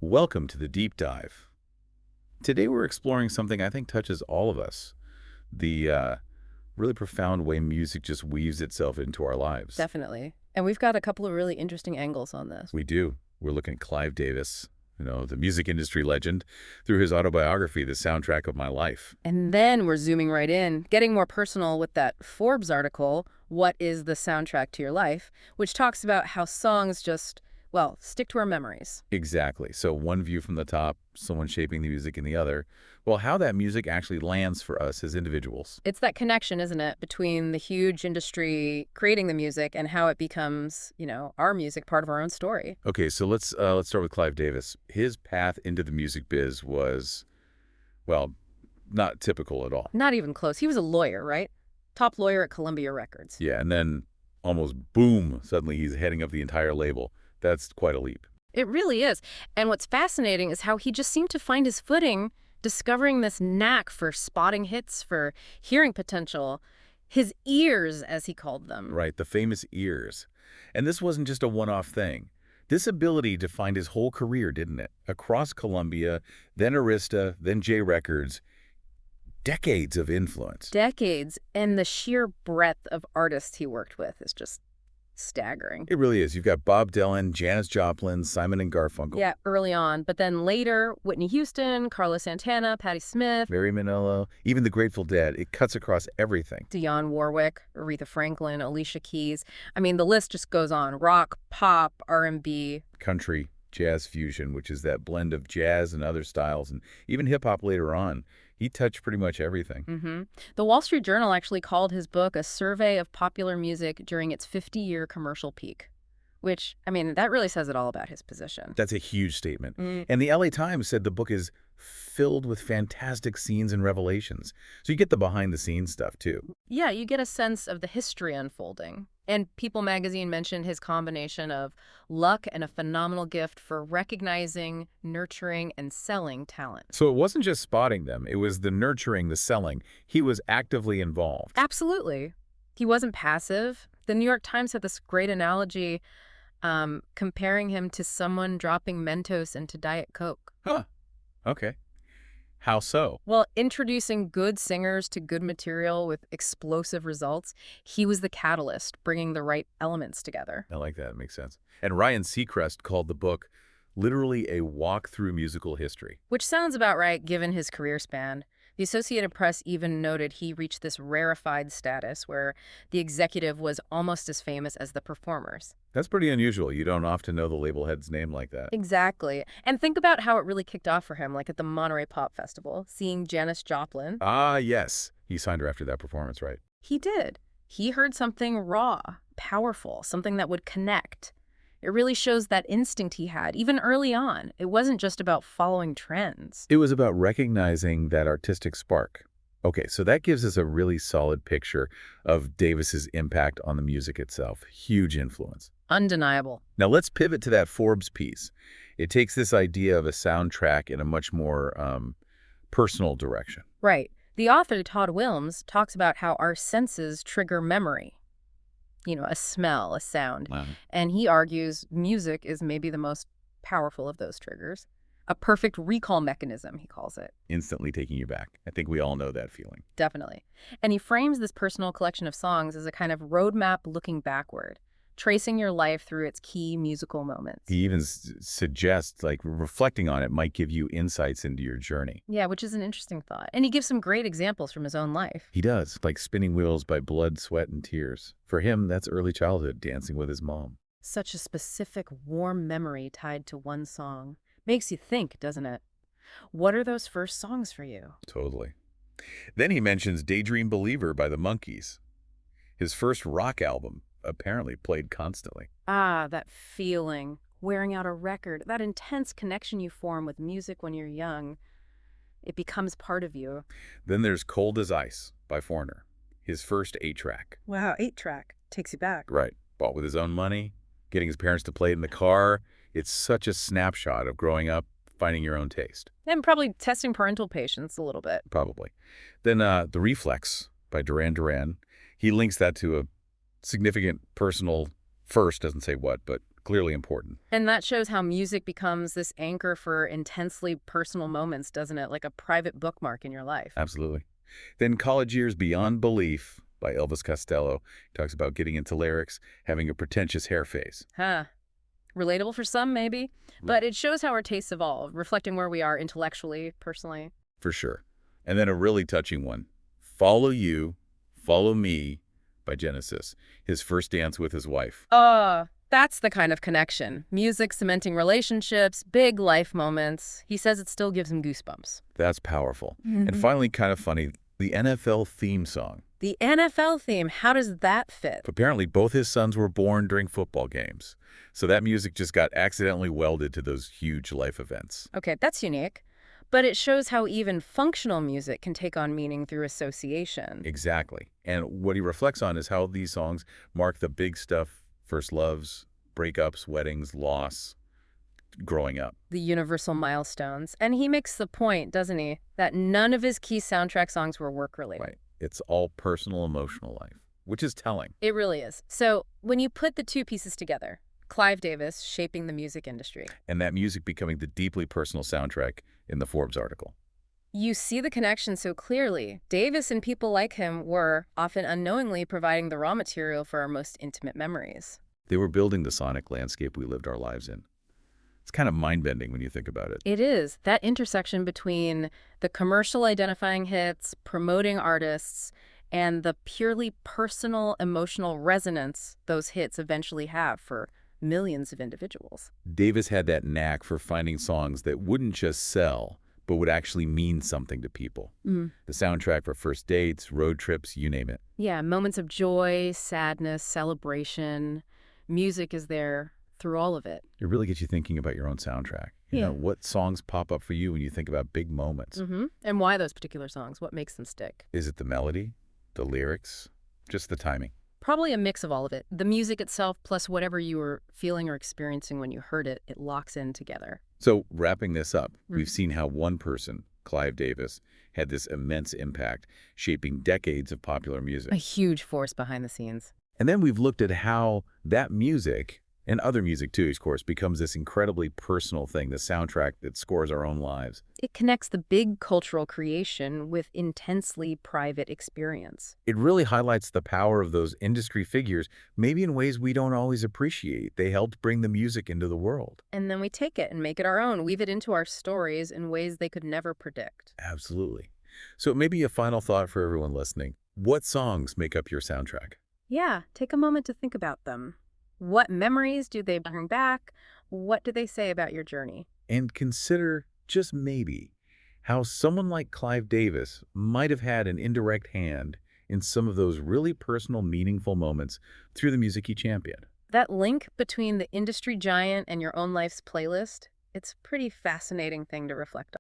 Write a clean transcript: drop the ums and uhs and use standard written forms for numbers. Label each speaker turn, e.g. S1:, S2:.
S1: Welcome to the Deep Dive. Today we're exploring something I think touches all of us, the really profound way music just weaves itself into our lives.
S2: Definitely. And we've got a couple of really interesting angles on this.
S1: We do. We're looking at Clive Davis, the music industry legend, through his autobiography, The Soundtrack of My Life.
S2: And then we're zooming right in, getting more personal with that Forbes article, What is the Soundtrack to Your Life?, which talks about how songs just, well, stick to our memories.
S1: Exactly. So one view from the top, someone shaping the music in the other. Well, how that music actually lands for us as individuals.
S2: It's that connection, isn't it, between the huge industry creating the music and how it becomes, our music, part of our own story.
S1: Okay, so let's start with Clive Davis. His path into the music biz was, well, not typical at all.
S2: Not even close. He was a lawyer, right? Top lawyer at Columbia Records.
S1: Yeah, and then almost boom, suddenly he's heading up the entire label. That's quite a leap.
S2: It really is. And what's fascinating is how he just seemed to find his footing, discovering this knack for spotting hits, for hearing potential, his ears, as he called them.
S1: Right, the famous ears. And this wasn't just a one-off thing. This ability defined his whole career, didn't it? Across Columbia, then Arista, then J Records. Decades of influence.
S2: Decades, and the sheer breadth of artists he worked with is just staggering.
S1: It really is. You've got Bob Dylan, Janis Joplin, Simon and Garfunkel.
S2: Yeah, early on. But then later, Whitney Houston, Carlos Santana, Patti Smith,
S1: Barry Manilow, even the Grateful Dead. It cuts across everything.
S2: Dionne Warwick, Aretha Franklin, Alicia Keys. I mean, the list just goes on. Rock, pop, R&B.
S1: Country, jazz fusion, which is that blend of jazz and other styles, and even hip-hop later on. He touched pretty much everything.
S2: The Wall Street Journal actually called his book a survey of popular music during its 50-year commercial peak, which, I mean, that really says it all about his position.
S1: That's a huge statement. And the LA Times said the book is filled with fantastic scenes and revelations. So you get the behind-the-scenes stuff, too.
S2: Yeah, you get a sense of the history unfolding. And People magazine mentioned his combination of luck and a phenomenal gift for recognizing, nurturing, and selling talent.
S1: So it wasn't just spotting them. It was the nurturing, the selling. He was actively involved.
S2: Absolutely. He wasn't passive. The New York Times had this great analogy comparing him to someone dropping Mentos into Diet Coke.
S1: Huh. Okay. How so?
S2: Well, introducing good singers to good material with explosive results, he was the catalyst, bringing the right elements together.
S1: I like that. It makes sense. And Ryan Seacrest called the book literally a walk through musical history.
S2: Which sounds about right, given his career span. The Associated Press even noted he reached this rarefied status where the executive was almost as famous as the performers.
S1: That's pretty unusual. You don't often know the label head's name like that.
S2: Exactly. And think about how it really kicked off for him, like at the Monterey Pop Festival, seeing Janis Joplin.
S1: Ah, yes. He signed her after that performance, right?
S2: He did. He heard something raw, powerful, something that would connect. It really shows that instinct he had, even early on. It wasn't just about following trends.
S1: It was about recognizing that artistic spark. Okay, so that gives us a really solid picture of Davis's impact on the music itself. Huge influence.
S2: Undeniable.
S1: Now let's pivot to that Forbes piece. It takes this idea of a soundtrack in a much more personal direction.
S2: Right. The author, Todd Wilms, talks about how our senses trigger memory. A smell, a sound.
S1: Wow.
S2: And he argues music is maybe the most powerful of those triggers. A perfect recall mechanism, he calls it.
S1: Instantly taking you back. I think we all know that feeling.
S2: Definitely. And he frames this personal collection of songs as a kind of roadmap looking backward, tracing your life through its key musical moments.
S1: He even suggests, reflecting on it might give you insights into your journey.
S2: Yeah, which is an interesting thought. And he gives some great examples from his own life.
S1: He does, like Spinning Wheels by Blood, Sweat, and Tears. For him, that's early childhood, dancing with his mom.
S2: Such a specific, warm memory tied to one song. Makes you think, doesn't it? What are those first songs for you?
S1: Totally. Then he mentions Daydream Believer by the Monkees. His first rock album, apparently played constantly.
S2: Ah, that feeling, wearing out a record, that intense connection you form with music when you're young. It becomes part of you.
S1: Then there's Cold as Ice by Foreigner, his first 8-track.
S2: Wow, 8-track. Takes you back.
S1: Right. Bought with his own money, getting his parents to play it in the car. It's such a snapshot of growing up, finding your own taste.
S2: And probably testing parental patience a little bit.
S1: Probably. Then The Reflex by Duran Duran. He links that to a significant personal first, doesn't say what, but Clearly important.
S2: And that shows how music becomes this anchor for intensely personal moments, doesn't it? Like a private bookmark in your life.
S1: Absolutely. Then College Years Beyond Belief by Elvis Costello talks about getting into lyrics, having a pretentious hair face.
S2: Huh. Relatable for some, maybe. But it shows how our tastes evolve, reflecting where we are intellectually, personally.
S1: For sure. And then a really touching one, Follow You, Follow Me by Genesis, his first dance with his wife.
S2: That's the kind of connection. Music cementing relationships, big life moments. He says it still gives him goosebumps.
S1: That's powerful. And finally, kind of funny, the NFL theme song.
S2: The NFL theme, how does that fit?
S1: Apparently, both his sons were born during football games. So that music just got accidentally welded to those huge life events.
S2: Okay, that's unique. But it shows how even functional music can take on meaning through association.
S1: Exactly. And what he reflects on is how these songs mark the big stuff, first loves, breakups, weddings, loss, growing up.
S2: The universal milestones. And he makes the point, doesn't he, that none of his key soundtrack songs were work-related.
S1: Right. It's all personal, emotional life, which is telling.
S2: It really is. So when you put the two pieces together, Clive Davis shaping the music industry,
S1: And that music becoming the deeply personal soundtrack in the Forbes article.
S2: you see the connection so clearly. Davis and people like him were, often unknowingly, providing the raw material for our most intimate memories.
S1: They were building the sonic landscape we lived our lives in. It's kind of mind-bending when you think about it.
S2: It is. That intersection between the commercial identifying hits, promoting artists, and the purely personal, emotional resonance those hits eventually have for millions of individuals.
S1: Davis had that knack for finding songs that wouldn't just sell, but would actually mean something to people. The soundtrack for first dates, road trips, you name it.
S2: Yeah, moments of joy, sadness, celebration. Music is there through all of it.
S1: It really gets you thinking about your own soundtrack. You know, what songs pop up for you when you think about big moments?
S2: And why those particular songs? What makes them stick?
S1: Is it the melody, the lyrics, just the timing?
S2: Probably a mix of all of it. The music itself plus whatever you were feeling or experiencing when you heard it, it locks in together.
S1: So wrapping this up, we've seen how one person, Clive Davis, had this immense impact, shaping decades of popular music.
S2: A huge force behind the scenes.
S1: And then we've looked at how that music, and other music too, of course, becomes this incredibly personal thing, the soundtrack that scores our own lives.
S2: It connects the big cultural creation with intensely private experience.
S1: It really highlights the power of those industry figures, maybe in ways we don't always appreciate. They helped bring the music into the world.
S2: And then we take it and make it our own, weave it into our stories in ways they could never predict.
S1: Absolutely. So maybe a final thought for everyone listening. What songs make up your soundtrack?
S2: Yeah, take a moment to think about them. What memories do they bring back? What do they say about your journey?
S1: And consider, just maybe, how someone like Clive Davis might have had an indirect hand in some of those really personal, meaningful moments through the music he championed.
S2: That link between the industry giant and your own life's playlist, it's a pretty fascinating thing to reflect on.